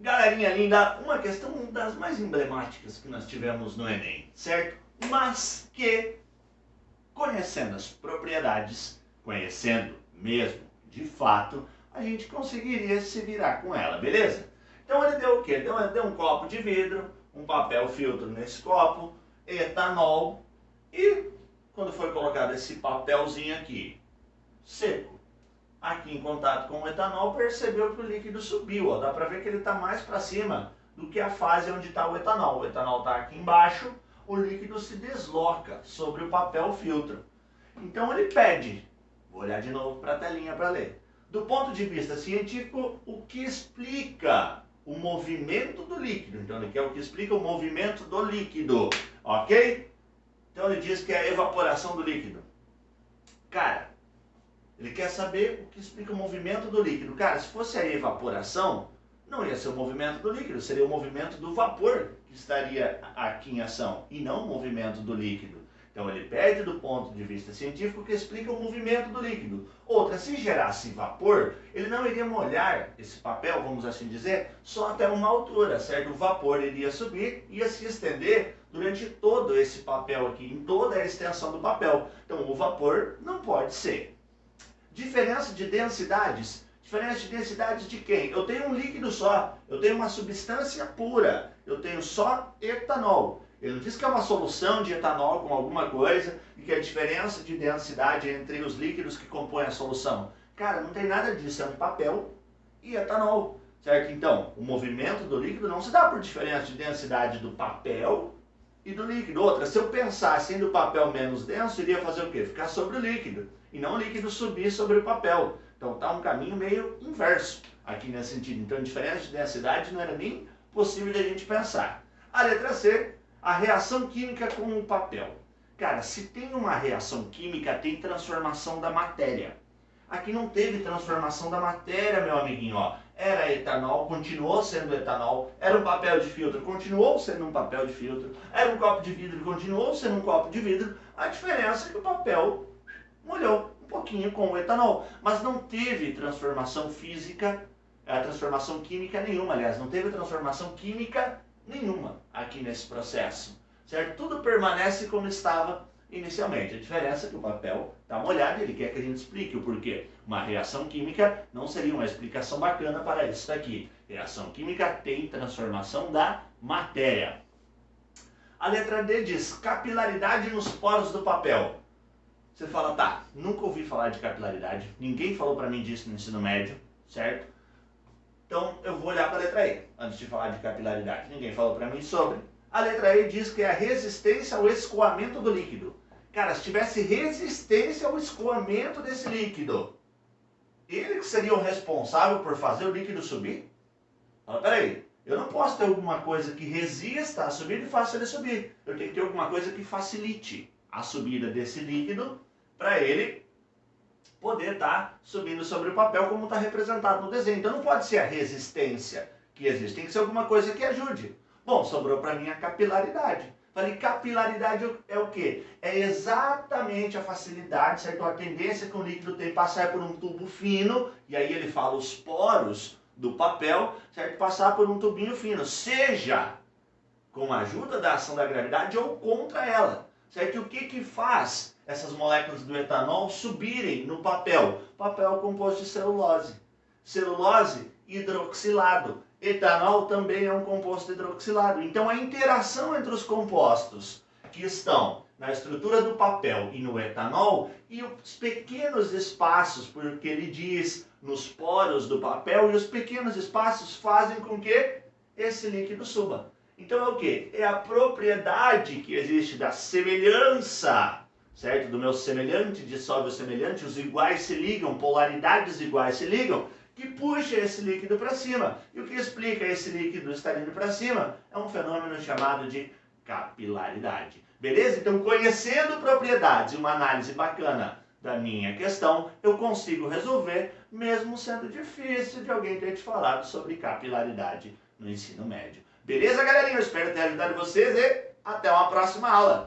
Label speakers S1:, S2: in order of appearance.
S1: Galerinha linda, uma questão das mais emblemáticas que nós tivemos no Enem, certo? Mas que, conhecendo as propriedades, conhecendo mesmo de fato, a gente conseguiria se virar com ela, beleza? Então ele deu o quê? Ele deu um copo de vidro, um papel filtro nesse copo, etanol e quando foi colocado esse papelzinho aqui, seco, aqui em contato com o etanol, percebeu que o líquido subiu. Ó. Dá para ver que ele está mais para cima do que a fase onde está o etanol. O etanol está aqui embaixo, o líquido se desloca sobre o papel filtro. Então ele pede, vou olhar de novo para a telinha para ler. Do ponto de vista científico, o que explica o movimento do líquido? Então ele quer o que explica o movimento do líquido, ok? Então ele diz que é a evaporação do líquido. Cara, ele quer saber o que explica o movimento do líquido. Cara, se fosse a evaporação, não ia ser o movimento do líquido, seria o movimento do vapor que estaria aqui em ação, e não o movimento do líquido. Então ele pede do ponto de vista científico que explica o movimento do líquido. Outra, se gerasse vapor, ele não iria molhar esse papel, vamos assim dizer, só até uma altura, certo? O vapor iria subir e ia se estender durante todo esse papel aqui, em toda a extensão do papel. Então o vapor não pode ser. Diferença de densidades. Diferença de densidades de quem? Eu tenho um líquido só, eu tenho uma substância pura, eu tenho só etanol. Ele não diz que é uma solução de etanol com alguma coisa e que a diferença de densidade entre os líquidos que compõem a solução. Cara, não tem nada disso, é um papel e etanol, certo? Então, o movimento do líquido não se dá por diferença de densidade do papel e do líquido. Outra, se eu pensasse em o papel menos denso, iria fazer o quê? Ficar sobre o líquido, e não o líquido subir sobre o papel. Então está um caminho meio inverso aqui nesse sentido. Então, diferença de densidade não era nem possível de a gente pensar. A letra C, a reação química com o papel. Cara, se tem uma reação química, tem transformação da matéria. Aqui não teve transformação da matéria, meu amiguinho, ó. Era etanol, continuou sendo etanol. Era um papel de filtro, continuou sendo um papel de filtro. Era um copo de vidro, continuou sendo um copo de vidro. A diferença é que o papel molhou um pouquinho com o etanol, mas não teve transformação física, transformação química nenhuma, aliás, não teve transformação química nenhuma aqui nesse processo, certo? Tudo permanece como estava inicialmente. A diferença é que o papel está molhado e ele quer que a gente explique o porquê. Uma reação química não seria uma explicação bacana para isso daqui. Reação química tem transformação da matéria. A letra D diz capilaridade nos poros do papel. Você fala, tá, nunca ouvi falar de capilaridade, ninguém falou para mim disso no ensino médio, certo? Então eu vou olhar para a letra E, antes de falar de capilaridade. Ninguém falou para mim sobre. A letra E diz que é a resistência ao escoamento do líquido. Cara, se tivesse resistência ao escoamento desse líquido, ele que seria o responsável por fazer o líquido subir? Fala, peraí, eu não posso ter alguma coisa que resista a subir e faça ele subir. Eu tenho que ter alguma coisa que facilite a subida desse líquido para ele poder estar subindo sobre o papel como está representado no desenho. Então não pode ser a resistência que existe, tem que ser alguma coisa que ajude. Bom, sobrou para mim a capilaridade. Falei, capilaridade é o quê? É exatamente a facilidade, certo? A tendência que um líquido tem passar por um tubo fino, e aí ele fala os poros do papel, certo? Passar por um tubinho fino, seja com a ajuda da ação da gravidade ou contra ela, certo? E o que faz essas moléculas do etanol subirem no papel? Papel é composto de celulose. Celulose hidroxilado. Etanol também é um composto hidroxilado. Então a interação entre os compostos que estão na estrutura do papel e no etanol e os pequenos espaços, porque ele diz nos poros do papel, e os pequenos espaços fazem com que esse líquido suba. Então é o que? É a propriedade que existe da semelhança, certo? Do meu semelhante dissolve o semelhante, os iguais se ligam, polaridades iguais se ligam, que puxa esse líquido para cima. E o que explica esse líquido estar indo para cima é um fenômeno chamado de capilaridade. Beleza? Então, conhecendo propriedades e uma análise bacana da minha questão, eu consigo resolver, mesmo sendo difícil de alguém ter te falado sobre capilaridade no ensino médio. Beleza, galerinha? Eu espero ter ajudado vocês e até uma próxima aula.